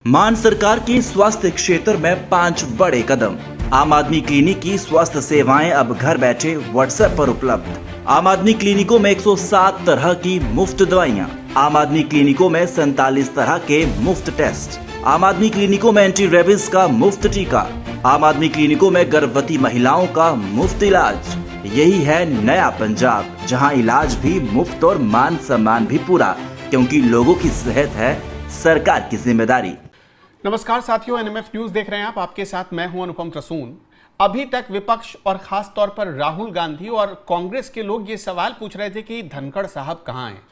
मान सरकार की स्वास्थ्य क्षेत्र में 5 बड़े कदम। आम आदमी क्लिनिक की स्वास्थ्य सेवाएं अब घर बैठे व्हाट्सएप पर उपलब्ध। आम आदमी क्लिनिकों में 107 तरह की मुफ्त दवाइयां। आम आदमी क्लिनिकों में 47 तरह के मुफ्त टेस्ट। आम आदमी क्लिनिकों में एंटी रेबीज का मुफ्त टीका। आम आदमी क्लिनिकों में गर्भवती महिलाओं का मुफ्त इलाज। यही है नया पंजाब, जहां इलाज भी मुफ्त और मान सम्मान भी पूरा, क्योंकि लोगों की सेहत है सरकार की जिम्मेदारी। नमस्कार साथियों, एनएमएफ न्यूज देख रहे हैं आप। आपके साथ मैं हूं अनुपम रसून। अभी तक विपक्ष और खास तौर पर राहुल गांधी और कांग्रेस के लोग ये सवाल पूछ रहे थे कि धनखड़ साहब कहां हैं।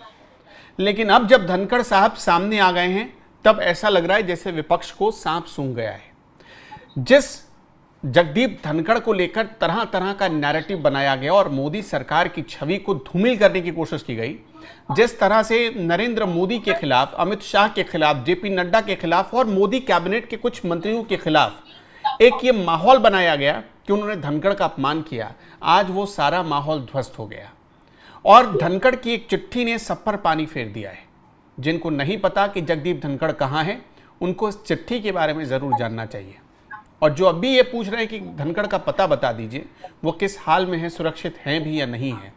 लेकिन अब जब धनखड़ साहब सामने आ गए हैं, तब ऐसा लग रहा है जैसे विपक्ष को सांप सूंघ गया है। जिस जगदीप धनखड़ को लेकर तरह तरह का नैरेटिव बनाया गया और मोदी सरकार की छवि को धूमिल करने की कोशिश की गई, जिस तरह से नरेंद्र मोदी के खिलाफ, अमित शाह के खिलाफ, जेपी नड्डा के खिलाफ और मोदी कैबिनेट के कुछ मंत्रियों के खिलाफ एक ये माहौल बनाया गया कि उन्होंने धनखड़ का अपमान किया, आज वो सारा माहौल ध्वस्त हो गया और धनखड़ की एक चिट्ठी ने सब पर पानी फेर दिया है। जिनको नहीं पता कि जगदीप धनखड़ कहाँ है, उनको इस चिट्ठी के बारे में जरूर जानना चाहिए। और जो अभी ये पूछ रहे हैं कि धनखड़ का पता बता दीजिए, वो किस हाल में है, सुरक्षित हैं भी या नहीं है।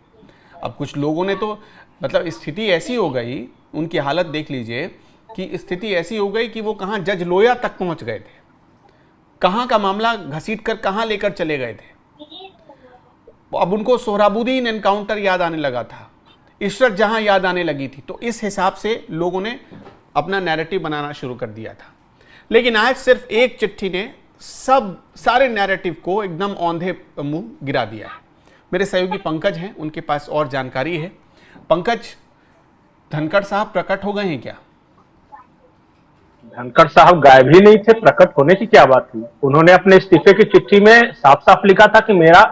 अब कुछ लोगों ने तो मतलब स्थिति ऐसी हो गई, उनकी हालत देख लीजिए कि स्थिति ऐसी हो गई कि वो कहाँ जज लोया तक पहुंच गए थे, कहाँ का मामला घसीट कर कहाँ लेकर चले गए थे। अब उनको सोहराबुद्दीन एनकाउंटर याद आने लगा था, इशरत जहां याद आने लगी थी। तो इस हिसाब से लोगों ने अपना नैरेटिव बनाना शुरू कर दिया था। लेकिन आज सिर्फ एक चिट्ठी ने सारे नैरेटिव को एकदम औंधे मुंह गिरा दिया है। मेरे सहयोगी पंकज हैं, उनके पास और जानकारी है। पंकज, धनखड़ साहब प्रकट हो गए हैं क्या? धनखड़ साहब गायब ही नहीं थे, प्रकट होने की क्या बात थी। उन्होंने अपने इस्तीफे की चिट्ठी में साफ साफ लिखा था कि मेरा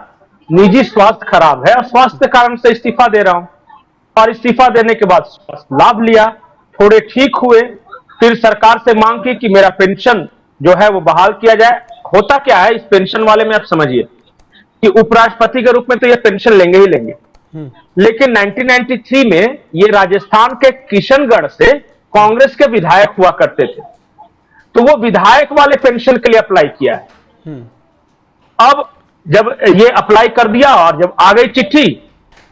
निजी स्वास्थ्य खराब है और स्वास्थ्य के कारण से इस्तीफा दे रहा हूं। और इस्तीफा देने के बाद लाभ लिया, थोड़े ठीक हुए, फिर सरकार से मांग की कि मेरा पेंशन जो है वो बहाल किया जाए। होता क्या है इस पेंशन वाले में, आप समझिए कि उपराष्ट्रपति के रूप में तो ये पेंशन लेंगे ही लेंगे, लेकिन 1993 में ये राजस्थान के किशनगढ़ से कांग्रेस के विधायक हुआ करते थे, तो वो विधायक वाले पेंशन के लिए अप्लाई किया है। अब जब ये अप्लाई कर दिया और जब आ गई चिट्ठी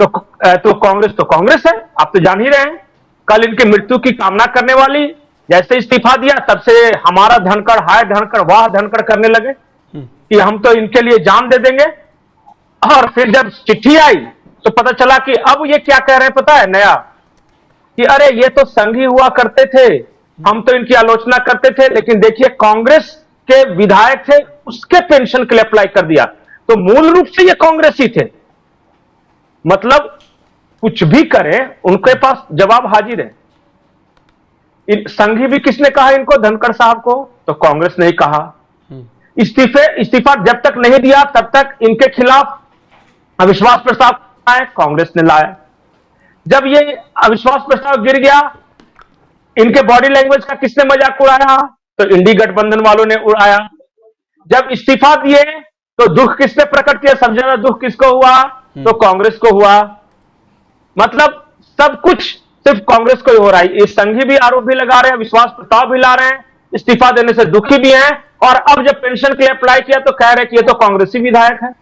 तो कांग्रेस है, आप तो जान ही रहे हैं। कल इनकी मृत्यु की कामना करने वाली जैसे इस्तीफा दिया, तब से हमारा धनखड़, हाय धनखड़, वाह धनखड़ करने लगे कि हम तो इनके लिए जान दे देंगे। और फिर जब चिट्ठी आई तो पता चला कि अब ये क्या कह रहे हैं पता है नया, कि अरे ये तो संघी हुआ करते थे, हम तो इनकी आलोचना करते थे, लेकिन देखिए कांग्रेस के विधायक थे, उसके पेंशन के लिए अप्लाई कर दिया, तो मूल रूप से ये कांग्रेसी थे। मतलब कुछ भी करें, उनके पास जवाब हाजिर है। संघी भी किसने कहा इनको, धनखड़ साहब को? तो कांग्रेस ने ही कहा। इस्तीफा जब तक नहीं दिया तब तक इनके खिलाफ अविश्वास प्रस्ताव आया, कांग्रेस ने लाया। जब ये अविश्वास प्रस्ताव गिर गया, इनके बॉडी लैंग्वेज का किसने मजाक उड़ाया? तो इंडी गठबंधन वालों ने उड़ाया। जब इस्तीफा दिए तो दुख किसने प्रकट किया? सबसे ज्यादा दुख किसको हुआ? तो कांग्रेस को हुआ। मतलब सब कुछ सिर्फ कांग्रेस को ही हो रहा है। ये संघी भी आरोप भी लगा रहे हैं, विश्वास प्रस्ताव भी ला रहे हैं, इस्तीफा देने से दुखी भी हैं, और अब जब पेंशन के लिए अप्लाई किया तो कह रहे हैं कि ये तो कांग्रेसी विधायक है।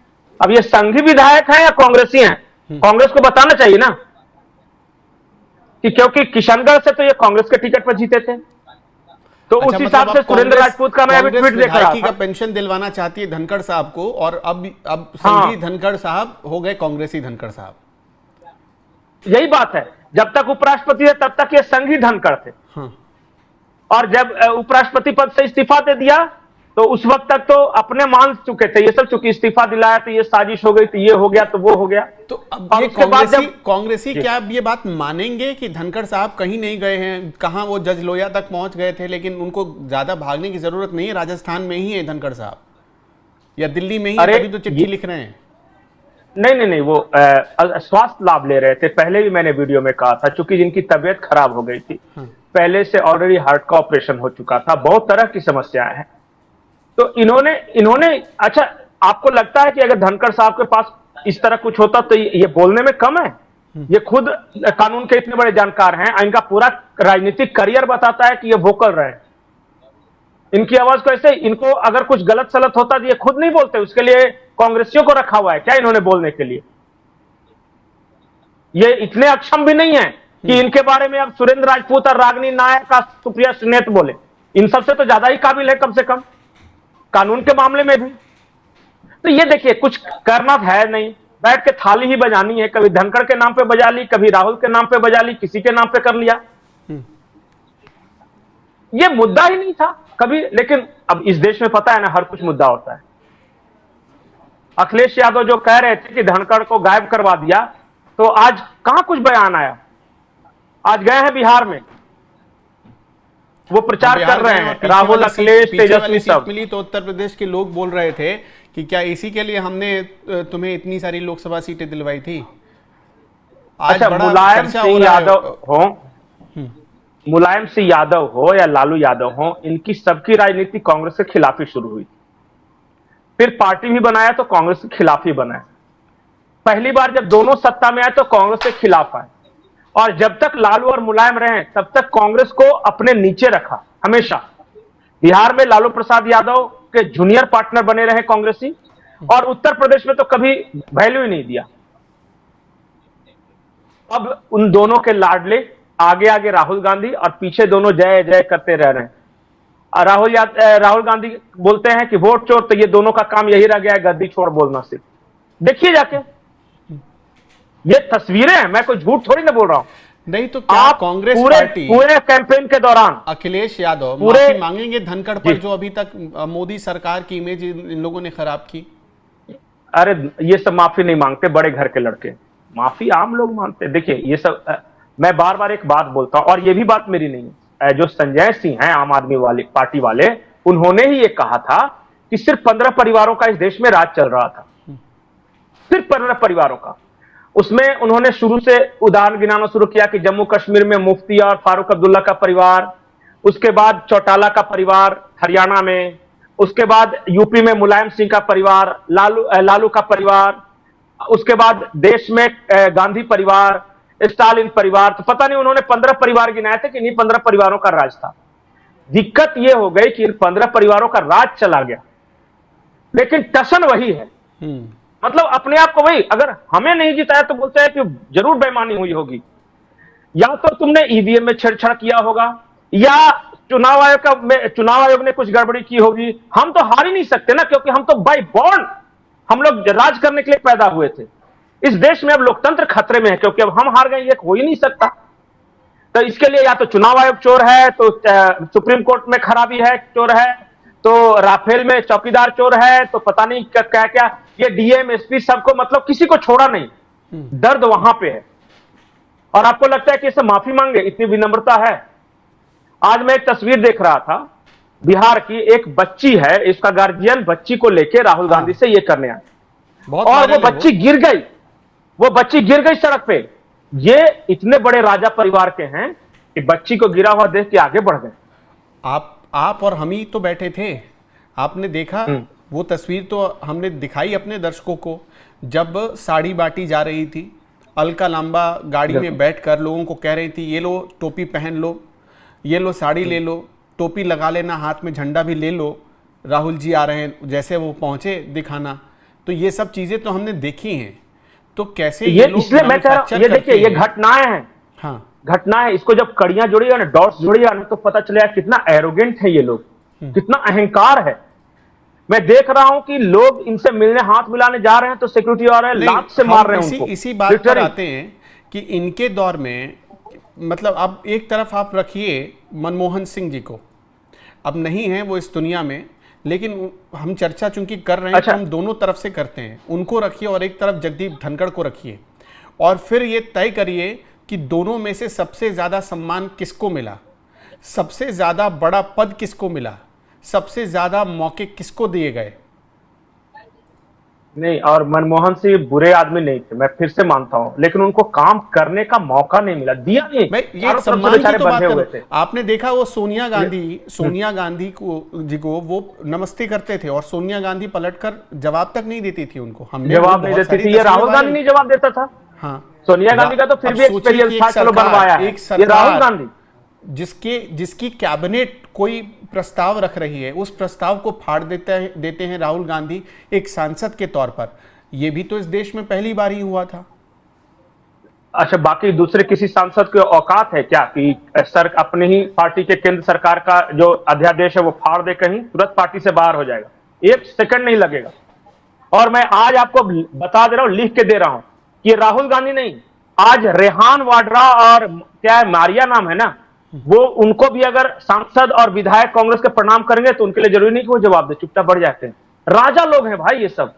अब ये संघी विधायक है या कांग्रेसी हैं? कांग्रेस को बताना चाहिए ना, कि क्योंकि किशनगढ़ से तो ये कांग्रेस के टिकट पर जीते थे। तो उस हिसाब से सुरेंद्र राजपूत का मैं अभी ट्वीट देख रहा था, पेंशन दिलवाना चाहती है धनखड़ साहब को, और अब संघी धनखड़ साहब हो गए कांग्रेसी धनखड़ साहब। यही बात है, जब तक उपराष्ट्रपति है तब तक ये संघी धनखड़ थे। और जब उपराष्ट्रपति पद से इस्तीफा दे दिया तो उस वक्त तक तो अपने मान चुके थे ये सब, चूंकि इस्तीफा दिलाया तो ये साजिश हो गई, तो ये हो गया तो वो हो गया। तो अब ये कांग्रेसी क्या ये बात मानेंगे कि धनखड़ साहब कहीं नहीं गए हैं? कहां वो जज लोया तक पहुंच गए थे, लेकिन उनको ज्यादा भागने की जरूरत नहीं है, राजस्थान में ही है धनखड़ साहब, या दिल्ली में ही, तभी तो चिट्ठी लिख रहे हैं। नहीं, वो स्वास्थ्य लाभ ले रहे थे। पहले भी मैंने वीडियो में कहा था, चूंकि जिनकी तबीयत खराब हो गई थी, पहले से ऑलरेडी हार्ट का ऑपरेशन हो चुका था, बहुत तरह की समस्याएं हैं, तो इन्होंने अच्छा, आपको लगता है कि अगर धनखड़ साहब के पास इस तरह कुछ होता तो ये बोलने में कम है? ये खुद कानून के इतने बड़े जानकार हैं, इनका पूरा राजनीतिक करियर बताता है कि ये वोकल रहे। इनकी आवाज को ऐसे, इनको अगर कुछ गलत सलत होता तो ये खुद नहीं बोलते, उसके लिए कांग्रेसियों को रखा हुआ है क्या इन्होंने बोलने के लिए? ये इतने अक्षम भी नहीं है कि इनके बारे में अब सुरेंद्र राजपूत और रागिनी नायक का सुप्रिया सुनेत बोले। इन सबसे तो ज्यादा ही काबिल है कम से कम कानून के मामले में भी। तो ये देखिए, कुछ करना है नहीं, बैठ के थाली ही बजानी है। कभी धनखड़ के नाम पे बजा ली, कभी राहुल के नाम पे बजा ली, किसी के नाम पे कर लिया। ये मुद्दा ही नहीं था कभी। लेकिन अब इस देश में पता है ना, हर कुछ मुद्दा होता है। अखिलेश यादव जो कह रहे थे कि धनखड़ को गायब करवा दिया, तो आज कहां कुछ बयान आया? आज गए हैं बिहार में, वो प्रचार कर रहे हैं, राहुल, अखिलेश, तेजस्वी सब। मिली तो उत्तर प्रदेश के लोग बोल रहे थे कि क्या इसी के लिए हमने तुम्हें इतनी सारी लोकसभा सीटें दिलवाई थी। आज अच्छा, बड़ा मुलायम चर्चा सिंह हो रहा है। यादव हो, मुलायम सिंह यादव हो या लालू यादव हो, इनकी सबकी राजनीति कांग्रेस के खिलाफ ही शुरू हुई। फिर पार्टी भी बनाया तो कांग्रेस के खिलाफ ही बनाया। पहली बार जब दोनों सत्ता में आए तो कांग्रेस के खिलाफ आए, और जब तक लालू और मुलायम रहे तब तक कांग्रेस को अपने नीचे रखा हमेशा। बिहार में लालू प्रसाद यादव के जूनियर पार्टनर बने रहे कांग्रेसी, और उत्तर प्रदेश में तो कभी वैल्यू ही नहीं दिया। अब उन दोनों के लाडले आगे आगे राहुल गांधी और पीछे दोनों जय जय करते रह रहे हैं। और राहुल गांधी बोलते हैं कि वोट चोर, तो ये दोनों का काम यही रह गया है, गद्दी छोड़ बोलना सिर्फ। देखिए जाके, ये तस्वीरें हैं, मैं कोई झूठ थोड़ी ना बोल रहा हूं। नहीं तो क्या आप कांग्रेस पूरे पार्टी पूरे कैंपेन के दौरान अखिलेश यादव पूरे माफी मांगेंगे धनखड़ पर, जो अभी तक मोदी सरकार की इमेज इन लोगों ने खराब की? अरे ये सब माफी नहीं मांगते, बड़े घर के लड़के। माफी आम लोग मांगते। देखिए ये सब, मैं बार बार एक बात बोलता हूं, और ये भी बात मेरी नहीं है, जो संजय सिंह हैं आम आदमी वाले पार्टी वाले, उन्होंने ही ये कहा था कि सिर्फ 15 परिवारों का इस देश में राज चल रहा था, सिर्फ 15 परिवारों का। उसमें उन्होंने शुरू से उदाहरण गिनाना शुरू किया कि जम्मू कश्मीर में मुफ्ती और फारूक अब्दुल्ला का परिवार, उसके बाद चौटाला का परिवार हरियाणा में, उसके बाद यूपी में मुलायम सिंह का परिवार, लालू का परिवार, उसके बाद देश में गांधी परिवार, स्टालिन परिवार। तो पता नहीं उन्होंने 15 परिवार गिनाए थे कि नहीं 15 परिवारों का राज था। दिक्कत यह हो गई कि इन 15 परिवारों का राज चला गया, लेकिन टसन वही है। मतलब अपने आप को वही, अगर हमें नहीं जिताया तो बोलते हैं कि जरूर बेईमानी हुई होगी, या तो तुमने ईवीएम में छेड़छाड़ किया होगा, या चुनाव आयोग ने कुछ गड़बड़ी की होगी। हम तो हार ही नहीं सकते ना, क्योंकि हम तो बाय बॉर्न हम लोग राज करने के लिए पैदा हुए थे। इस देश में अब लोकतंत्र खतरे में है, क्योंकि अब हम हार गए, ये हो ही नहीं सकता। तो इसके लिए या तो चुनाव आयोग चोर है, तो सुप्रीम कोर्ट में खराबी है, चोर है, तो राफेल में चौकीदार चोर है, तो पता नहीं क्या क्या, ये डीएम एसपी सबको, मतलब किसी को छोड़ा नहीं। दर्द वहां पे है, और आपको लगता है कि इसे माफी मांगे, इतनी विनम्रता है। आज मैं एक तस्वीर देख रहा था बिहार की, एक बच्ची है, इसका गार्जियन बच्ची को लेके राहुल गांधी से ये करने आए, और वो बच्ची गिर गई, वो बच्ची गिर गई सड़क पे। ये इतने बड़े राजा परिवार के हैं कि बच्ची को गिरा हुआ देख के आगे बढ़ गए। आप और हम ही तो बैठे थे, आपने देखा वो तस्वीर, तो हमने दिखाई अपने दर्शकों को, जब साड़ी बांटी जा रही थी, अलका लांबा गाड़ी में बैठकर लोगों को कह रही थी ये लो टोपी पहन लो, ये लो साड़ी ले लो, टोपी लगा लेना, हाथ में झंडा भी ले लो, राहुल जी आ रहे हैं, जैसे वो पहुंचे दिखाना। तो ये सब चीजें तो हमने देखी हैं। तो कैसे ये इसलिए मैं कह रहा हूं, ये देखिए ये घटनाएं हैं। हाँ, घटनाएं, इसको जब कड़ियां जुड़ेगा ना, डॉट्स जुड़ेगा ना, तो पता चलेगा कितना एरोगेंट है ये लोग, कितना अहंकार है। मैं देख रहा हूं कि लोग इनसे मिलने, हाथ मिलाने जा रहे हैं तो सिक्योरिटी आ रहे हैं, लात से मार रहे हैं उनको। इसी बात पर आते हैं कि इनके दौर में, मतलब अब एक तरफ आप रखिए मनमोहन सिंह जी को, अब नहीं है वो इस दुनिया में, लेकिन हम चर्चा चूंकि कर रहे हैं, अच्छा, तो हम दोनों तरफ से करते हैं। उनको रखिए और एक तरफ जगदीप धनखड़ को रखिए, और फिर ये तय करिए कि दोनों में से सबसे ज्यादा सम्मान किसको मिला, सबसे ज्यादा बड़ा पद किसको मिला, सबसे ज्यादा मौके किसको दिए गए। नहीं, और मनमोहन सिंह बुरे आदमी नहीं थे, मैं फिर से मानता हूं, लेकिन उनको काम करने का मौका नहीं मिला, दिया नहीं। ये सम्मान की तो बात करो। आपने देखा वो सोनिया गांधी को वो नमस्ते करते थे, और सोनिया गांधी पलटकर जवाब तक नहीं देती थी उनको। हमने जवाब नहीं देती थी, ये राहुल गांधी नहीं जवाब देता था। हाँ, सोनिया गांधी का तो फिर भी एक्सपीरियंस था, चलो बनवाया है, ये राहुल गांधी। जिसकी कैबिनेट कोई प्रस्ताव रख रही है, उस प्रस्ताव को फाड़ देते हैं राहुल गांधी एक सांसद के तौर पर। यह भी तो इस देश में पहली बार ही हुआ था। अच्छा, बाकी दूसरे किसी सांसद के औकात है क्या कि सर अपनी ही पार्टी के केंद्र सरकार का जो अध्यादेश है वो फाड़ दे, कहीं तुरंत पार्टी से बाहर हो जाएगा, 1 सेकंड नहीं लगेगा। और मैं आज आपको बता दे रहा हूं, लिख के दे रहा हूं कि राहुल गांधी नहीं, आज रेहान वाड्रा और क्या है मारिया नाम है ना, वो उनको भी अगर सांसद और विधायक कांग्रेस के प्रणाम करेंगे तो उनके लिए जरूरी नहीं कि वो जवाब दे, चुपचाप बढ़ जाते हैं। राजा लोग हैं भाई ये सब,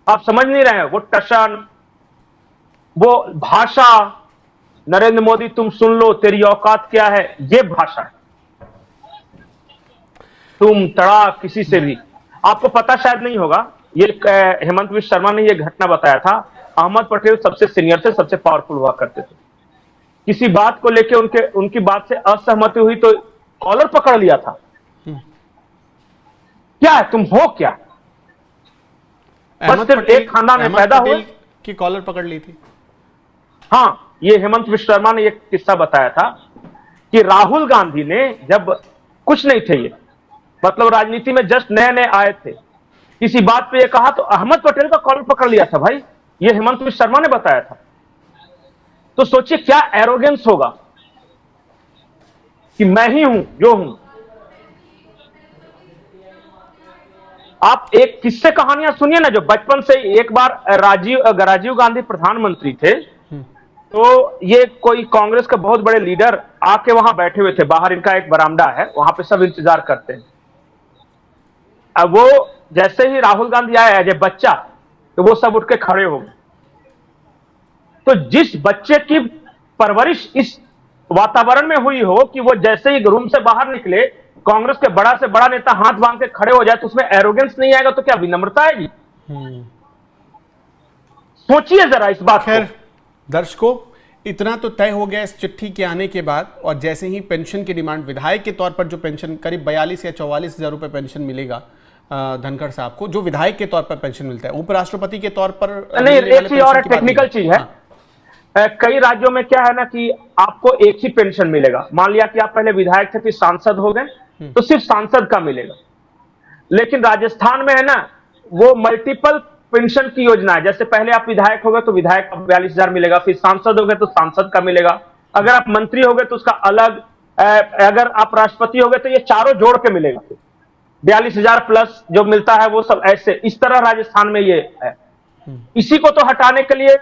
आप समझ नहीं रहे हैं। वो टशन, वो भाषा, नरेंद्र मोदी तुम सुन लो तेरी औकात क्या है, ये भाषा है। तुम तड़ा किसी से भी, आपको पता शायद नहीं होगा, ये हेमंत बिश्व शर्मा ने ये घटना बताया था। अहमद पटेल सबसे सीनियर थे, सबसे पावरफुल हुआ करते थे। किसी बात को लेके उनकी बात से असहमति हुई तो कॉलर पकड़ लिया था। क्या है, तुम हो क्या? बस सिर्फ एक खानदान में पैदा हुए की कॉलर पकड़ ली थी। हाँ, ये हेमंत बिश्व शर्मा ने एक किस्सा बताया था कि राहुल गांधी ने जब कुछ नहीं थे, ये मतलब राजनीति में जस्ट नए नए आए थे, किसी बात पे ये कहा तो अहमद पटेल का कॉलर पकड़ लिया था भाई। ये हेमंत बिश्व शर्मा ने बताया था। तो सोचिए क्या एरोगेंस होगा कि मैं ही हूं जो हूं। आप एक किस्से कहानियां सुनिए ना, जो बचपन से एक बार राजीव गांधी प्रधानमंत्री थे, तो ये कोई कांग्रेस के बहुत बड़े लीडर आके वहां बैठे हुए थे, बाहर इनका एक बरामदा है, वहां पे सब इंतजार करते हैं। अब वो जैसे ही राहुल गांधी आया एज ए बच्चा, तो वो सब उठ के खड़े हो गए। तो जिस बच्चे की परवरिश इस वातावरण में हुई हो कि वो जैसे ही रूम से बाहर निकले, कांग्रेस के बड़ा से बड़ा नेता हाथ बांध के खड़े हो जाए, तो उसमें एरोगेंस नहीं आएगा तो क्या विनम्रता आएगी? सोचिए जरा इस बात। खैर दर्शकों, इतना तो तय हो गया इस चिट्ठी के आने के बाद, और जैसे ही पेंशन की डिमांड, विधायक के तौर पर जो पेंशन करीब 42 या 44 हजार रुपए पेंशन मिलेगा धनखड़ साहब को, जो विधायक के तौर पर पेंशन मिलता है, उपराष्ट्रपति के तौर पर नहीं, एक चीज और टेक्निकल चीज है। कई राज्यों में क्या है ना कि आपको एक ही पेंशन मिलेगा। मान लिया कि आप पहले विधायक थे फिर सांसद हो गए, तो सिर्फ सांसद का मिलेगा। लेकिन राजस्थान में है ना, वो मल्टीपल पेंशन की योजना है। जैसे पहले आप विधायक हो गए तो विधायक का 42,000 मिलेगा, फिर सांसद हो गए तो सांसद का मिलेगा, अगर आप मंत्री हो गए तो उसका अलग, अगर आप राष्ट्रपति हो गए तो ये चारों जोड़ के मिलेगा। 42,000 प्लस जो मिलता है वो सब ऐसे, इस तरह राजस्थान में ये है। इसी को तो हटाने के लिए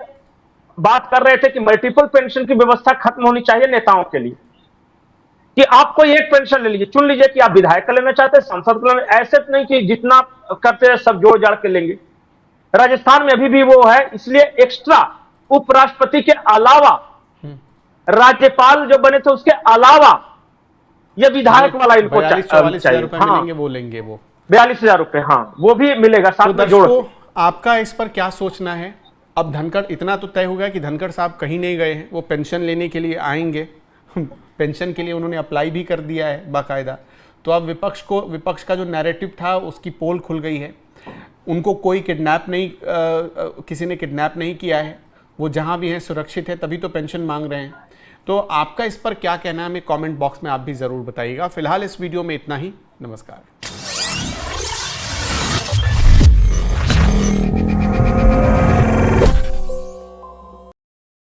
बात कर रहे थे कि मल्टीपल पेंशन की व्यवस्था खत्म होनी चाहिए नेताओं के लिए, कि आप कोई एक पेंशन ले लीजिए, चुन लीजिए कि आप विधायक का लेना चाहते हैं, सांसद का लेना, ऐसे नहीं कि जितना करते हैं सब जोड़ जाड़ के लेंगे। राजस्थान में अभी भी वो है, इसलिए एक्स्ट्रा उपराष्ट्रपति के अलावा राज्यपाल जो बने थे उसके अलावा ये विधायक वाला इनको 44,000 रुपए मिलेंगे, वो लेंगे, वो 42,000 रुपए, हाँ वो भी मिलेगा साथ में जोड़। आपका इस पर क्या सोचना है? अब धनखड़, इतना तो तय हो गया कि धनखड़ साहब कहीं नहीं गए हैं, वो पेंशन लेने के लिए आएंगे। पेंशन के लिए उन्होंने अप्लाई भी कर दिया है बाकायदा। तो अब विपक्ष का जो नैरेटिव था उसकी पोल खुल गई है। उनको कोई किडनैप नहीं, किसी ने किडनैप नहीं किया है, वो जहां भी हैं सुरक्षित है, तभी तो पेंशन मांग रहे हैं। तो आपका इस पर क्या कहना है, हमें कमेंट बॉक्स में आप भी ज़रूर बताइएगा। फिलहाल इस वीडियो में इतना ही। नमस्कार।